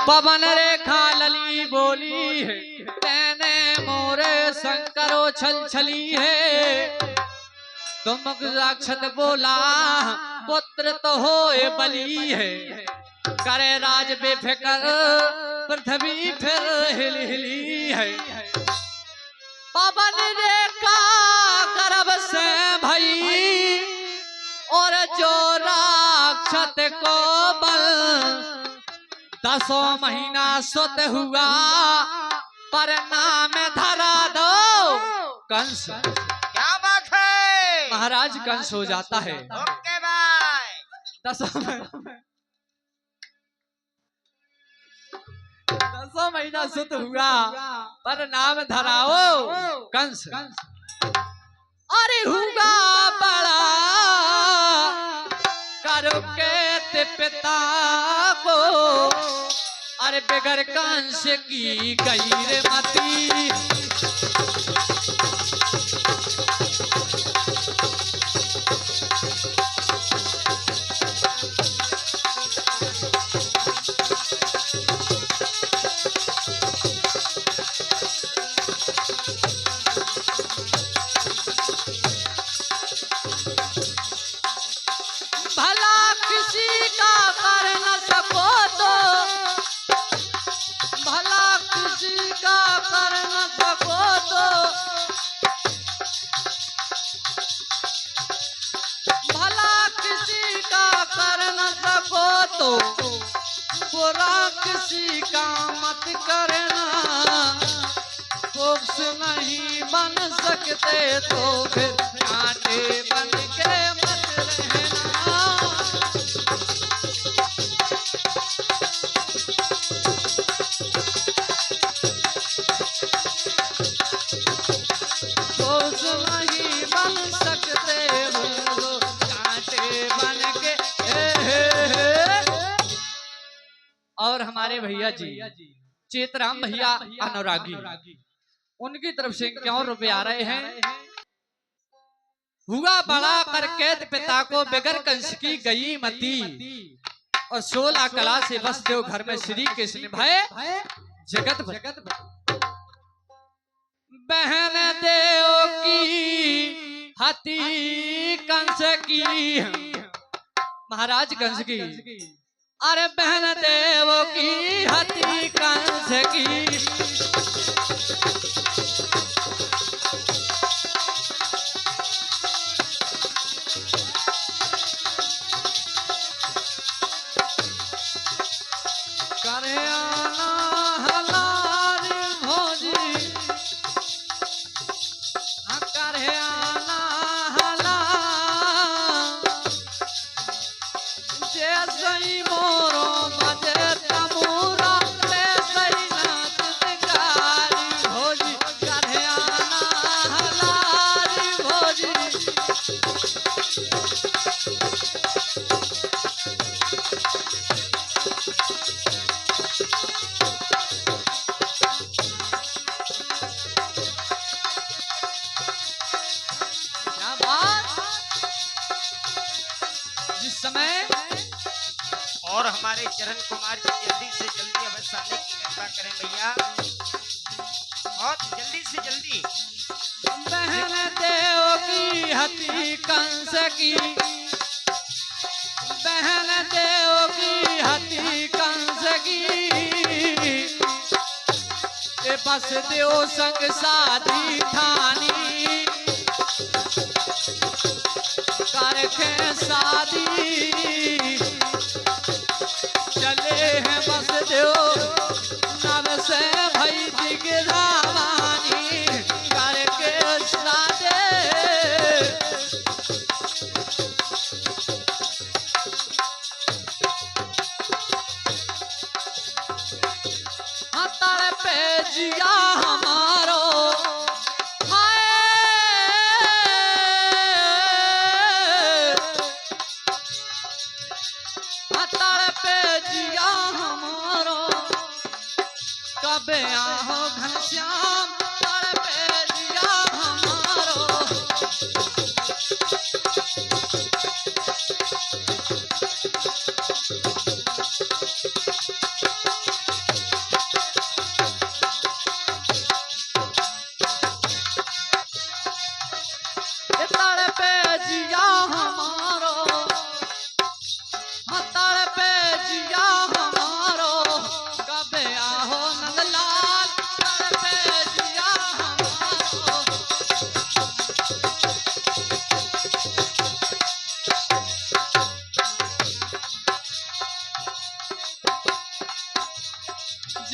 पवन रेखा लली बोली है, तेने मोरे शंकरो छल छली है। तुम राक्षस बोला पुत्र तो होए बली है, करे राज बेफिकर पृथ्वी फिर हिल हिली है। पवन रेखा गर्भ से भई और जो राक्षस को बल, 10 महीना सुत हुआ पर नाम धरा दो कंस। क्या बात है? महाराज कंस हो जाता है। ओके भाई। 10 महीना सुत हुआ पर नाम धराओ कंस। अरे हुआ बड़ा करो के पिता को, अरे बेगर कंस की गई रे मती। भला किसी का कर न सको तो, भला किसी का कर न सको तो, भला किसी का कर न सको तो, बुरा किसी का मत करना। फोक्स नहीं बन सकते तो फिर कांटे बन के मत रहना। फोक्स नहीं बन सकते हो कांटे बन के। और हमारे भैया जी चेतराम भैया अनुरागी, उनकी तरफ से क्यों रुपए आ रहे हैं? हुआ बड़ा करके पिता को बेगर कंस की गई मती, और 16 कला से बस देव घर में श्री कृष्ण भय जगत भर। बहन देव की हती कंस की, महाराज कंस की, अरे बहन देव की हती कंस की। करे आना हलारी भोजी, करे आना हला, जैसे ही मोरो बजे तमूरा, वैसे ही नाचत गारी भोजी। करे आना हलारी भोजी, जिस समय और हमारे चरण कुमार जी जल्दी से जल्दी अवश्य आने की कृपा करें भैया, और जल्दी से जल्दी। बहन देव की हती कंस की, बहन देव की हती कंस की, ए बस देव संग शादी ठानी, करके शादी चले हैं बस देव नव से भई दिगरावानी, करके शादी। हतर पे जिया हमारो जिया हमारो, कब आहो घनश्याम तर पे जिया हमारो।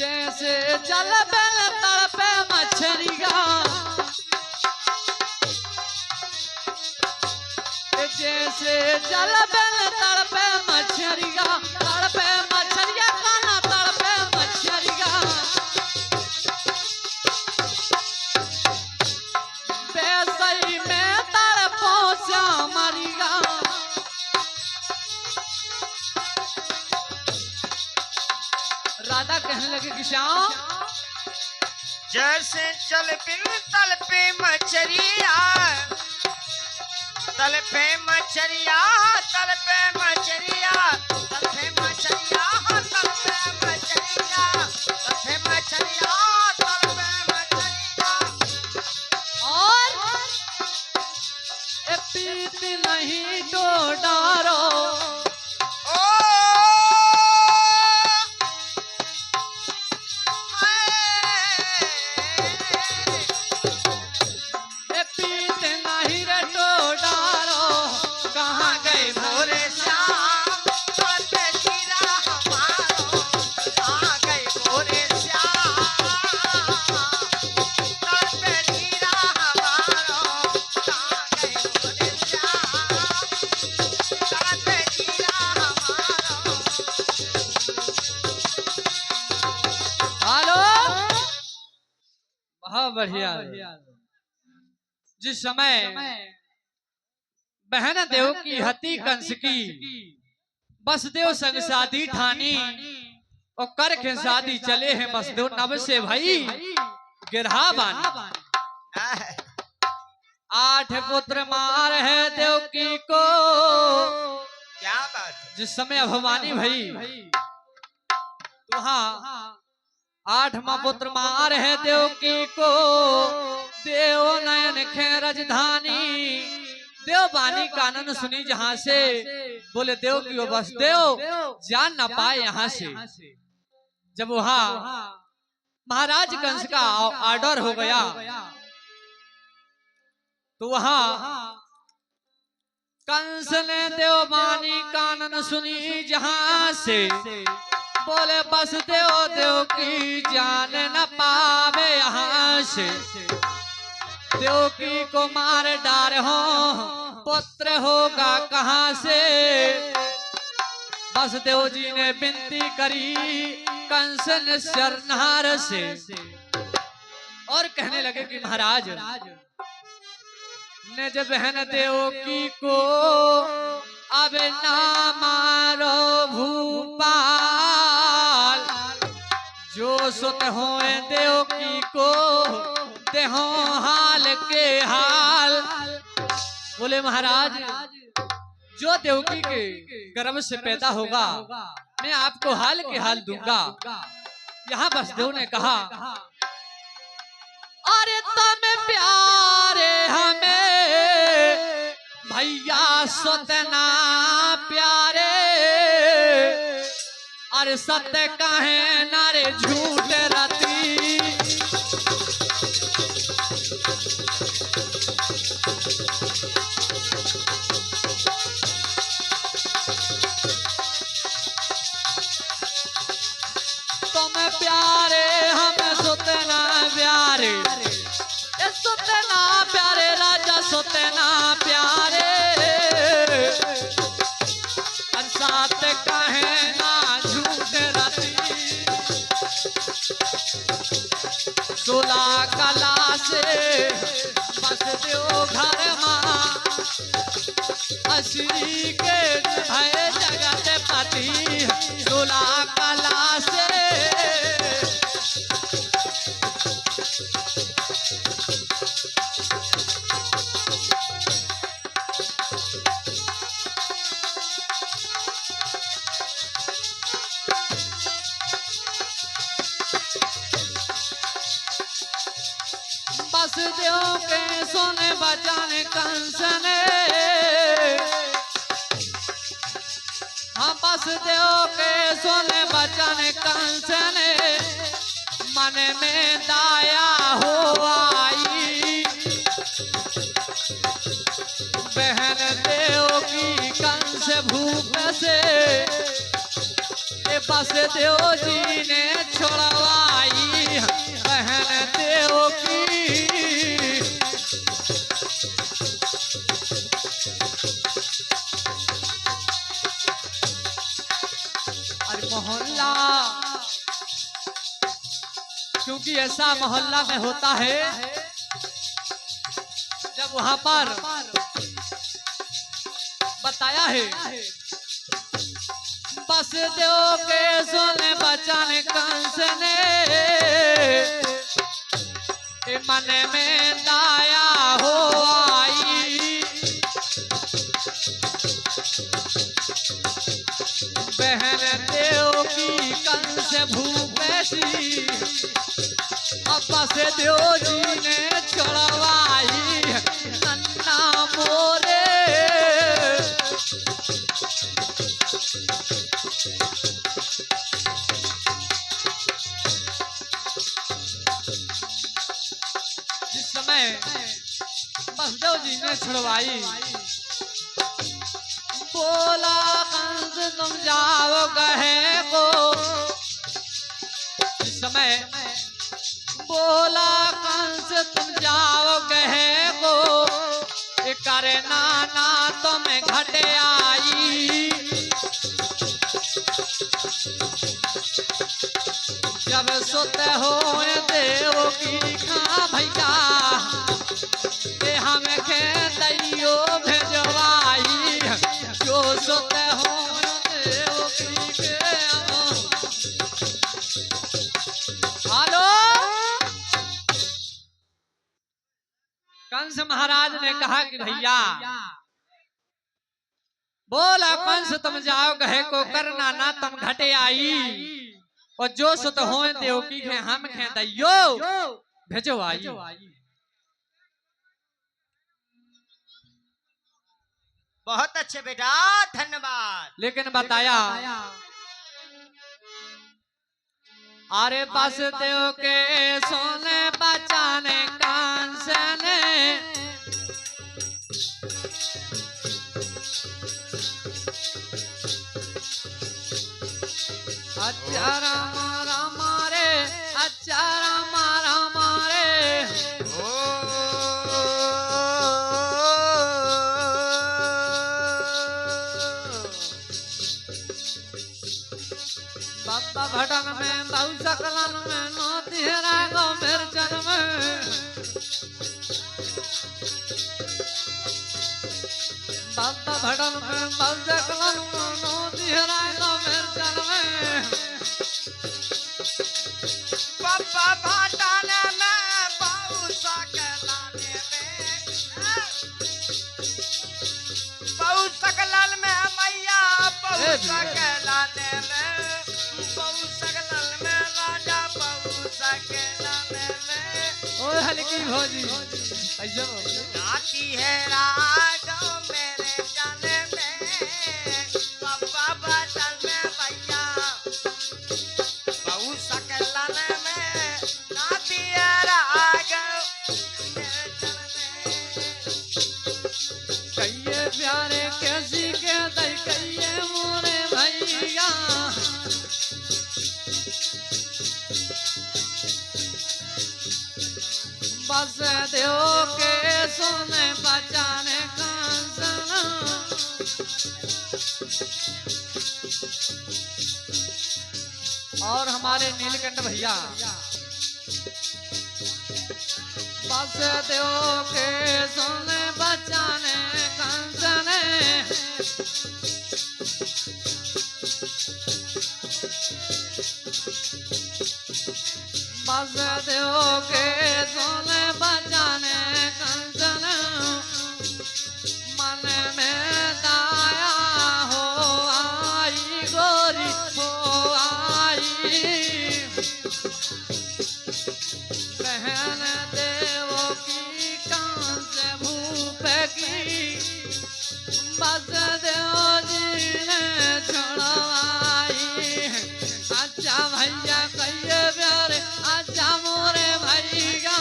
जैसे जल बिन तड़पे मछलिया, जैसे जल बिन तड़पे मछलिया, तड़पे मछलिया खाना तड़पे मछलिया, बेसई में तड़पो श्यामरिया। राधा कहने लगे कि श्याम जैसे जल बिन तल पे मछरिया, तल पे मछरिया, तल पे मछरिया, तल पे मछरिया, तल पे मछरिया, तल पे मछरिया, तल पे मछरिया। और ए पीत नहीं तो डारो, ओ ए पीत नहीं रे तो डारो, कहाँ गए मोरे श्याम, तड़पे जीरा हमारो, कहाँ गए मोरे श्याम, तड़पे जीरा हमारो, कहाँ गए मोरे श्याम, तड़पे जीरा हमारो। हेलो, बहुत बढ़िया। जिस समय बहन देव की हती कंस की बसदेव संग शादी ठानी और कर के शादी चले हैं बसदेव नब से भाई गिरहा बानी। 8 पुत्र मार है देवकी को, क्या बात है? जिस समय अभवानी भाई तो हाँ 8वां पुत्र मार है देवकी को, देव नयन खे राजधानी। देव बानी कानन सुनी जहां से, बोले देव की वो बस देव जान ना पाए यहाँ से। जब वहां महाराज कंस का ऑर्डर हो गया तो वहां कंस ने देव बानी कानन सुनी जहां से, बोले बस देव देव की जान न पावे यहाँ से। देव की को मार डार हो पुत्र होगा कहाँ से। बस देव जी ने विनती करी कंस ने शरणहार से, और कहने लगे कि महाराज निज बहन देव की को अब ना मारो भूपाल, जो सुत होए देव की को देहो हाल के हाल। बोले महाराज जो देवकी के गर्भ से पैदा होगा मैं आपको हाल के हाल दूंगा। यहाँ बसदेव ने कहा अरे तुम प्यारे हमें भैया सतना प्यारे, अरे सत्य कहे नारे झूठ रती। तुम प्यारे हमें सतना प्यारे, सतना प्यारे राजा सतना प्यारे, साथ कहे ना झूठ रती। 16 कला से बस देव घर माँ, अश्री के भय जगत पति। 16 कला से बसदेव के सोने बचाने कंस ने, हाँ बसदेव के सोने बचाने कंस ने, मन में दाया हो आई। बहन देव की कंस भूख से बसदेव जी ने छोड़वा क्योंकि ऐसा मोहल्ला में होता है जब वहां पर बताया है बस देव के सोने बचाने कंस ने मन में दाया हो आई बहन देव की कंस भूपेशी अब्बा से देव जी ने छुड़वाई नन्ना मोरे बसदेव जी ने छुड़वाई बोला कंस तुम जाओ कहे को इस समय बोला कंस तुम जाओ कहे को करे नाना तुम घटे आई जब सोते हो देव की खा भैया हम खेतैयो भेजवाई जो सोते हो देव की के हेलो कंस महाराज ने कहा कि भैया बोला कंस तुम जाओ कहे को करना ना तुम घटे आई और जो सुत हो देव की के हम खेतैयो भेजवाई बहुत अच्छे बेटा धन्यवाद। लेकिन बताया अरे बस देव के सोने बचाने कंस ने अच्छा राम राम रे अच्छा राम राम रे बाबा भटन में बहु सकलन में नो तेरा गो मिर्चन में बाबा भटन में बहु सकलन में नो तेरा गो मिर्चन में बाबा भटन में बहु सकलन में मैया बहु सकलन में हल्की भौजी ऐसे नाती है राजो मेरे जाने में बाबा बटन में भैया बहु सकलन में नाती है राजो मेरे जाने में कहिए प्यारे कैसी के दई कहिए मोरे भैया बस देव के सोने बचाने कंस और हमारे नीलकंठ भैया बस देव के सोने बचाने कंस ने बस देव के सोने बचाने कंस ने मन में दाया हो आई गोरी हो आई बहन देव की कंस भूप की बस देव जी ने छुड़वाई अच्छा भैया कहिए प्यारे अच्छा मोरे भैया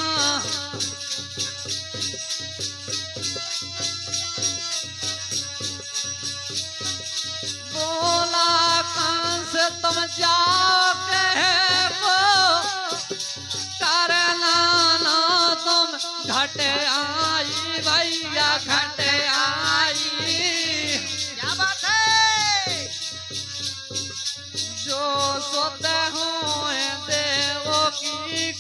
बोला कंस तुम जाओ कहे को करना ना तुम घटे आई भैया घटे आई क्या बात है जो सोते हुए देव की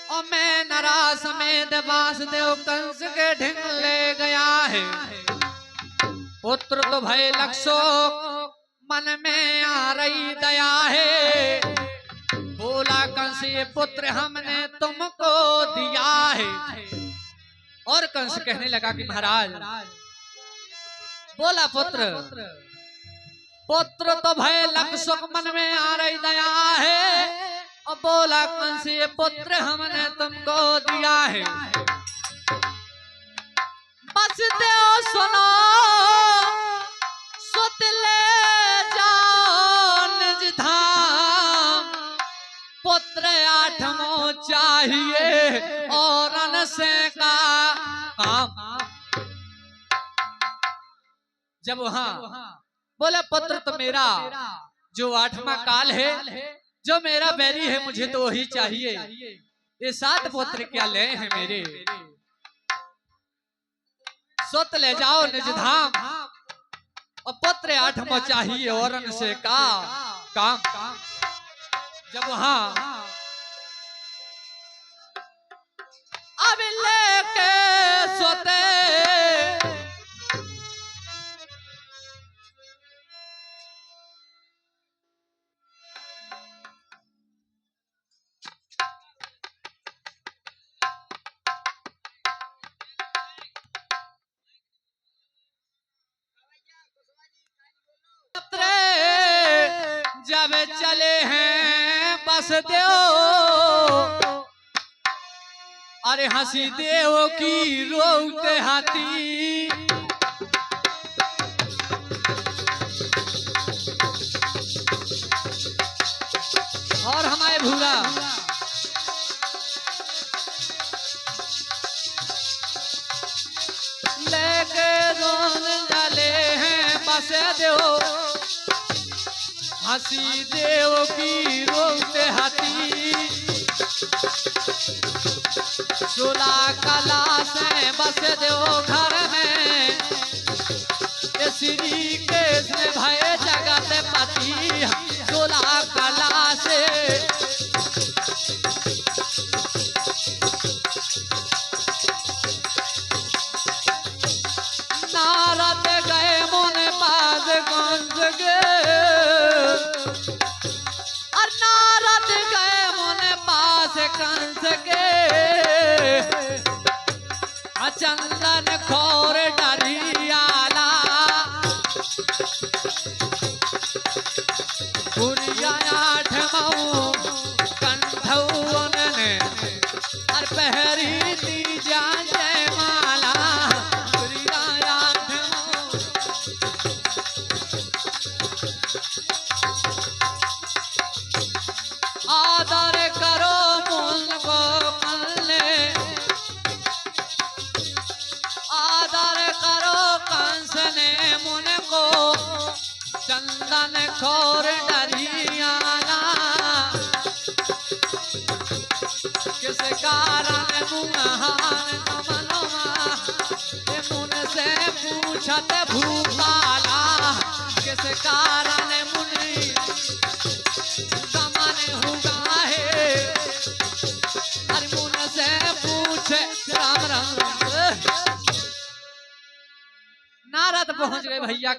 और मैं नरा समेत वासुदेव कंस के ढिंग ले गया है। पुत्र तो भय लक्षो मन में आ रही दया है। बोला कंस ये पुत्र हमने तुमको दिया है। और कंस कहने लगा कि महाराज, बोला पुत्र तो भय लक्षो मन में आ रही दया है। और बोला कंस ये पुत्र हमने तुमको दिया है। बस देव सुनो सुत ले जाओ निज धाम। पुत्र आठमो चाहिए और अनसे का काम। जब वहां बोला पुत्र तो मेरा जो 8वां काल है, जो मेरा बैरी है, मुझे तो वही चाहिए। ये 7 पुत्र क्या ले हैं मेरे। सुत ले जाओ निज धाम और पुत्र 8वां चाहिए और अनसे का काम। जब वहां अब लेके सोते जब चले हैं बस देव। अरे हंसी देव की रोते हाथी। और हमारे भूला लेके रोन डाले हैं बस देव। हंसी देव की रोते हाथी। सोला कला से बस देव घर में। श्री कृष्ण भय जगत पति। सोला कला से नारद गए मुन पाद गुंज गए। कंस के चंदन खोर डरियाला। पुरिया 8वां कंठौन ने और पहरी तीजा जयमाला। पुरिया 8वां आदर करो चंदन खोर डरियाला। किस कारण मुहान कमलवा मुन से पूछत भूपाला। किस कारण मुनि कमन हुआ है। हर मुन से पूछे राम राम। नारद पहुंच गए भैया।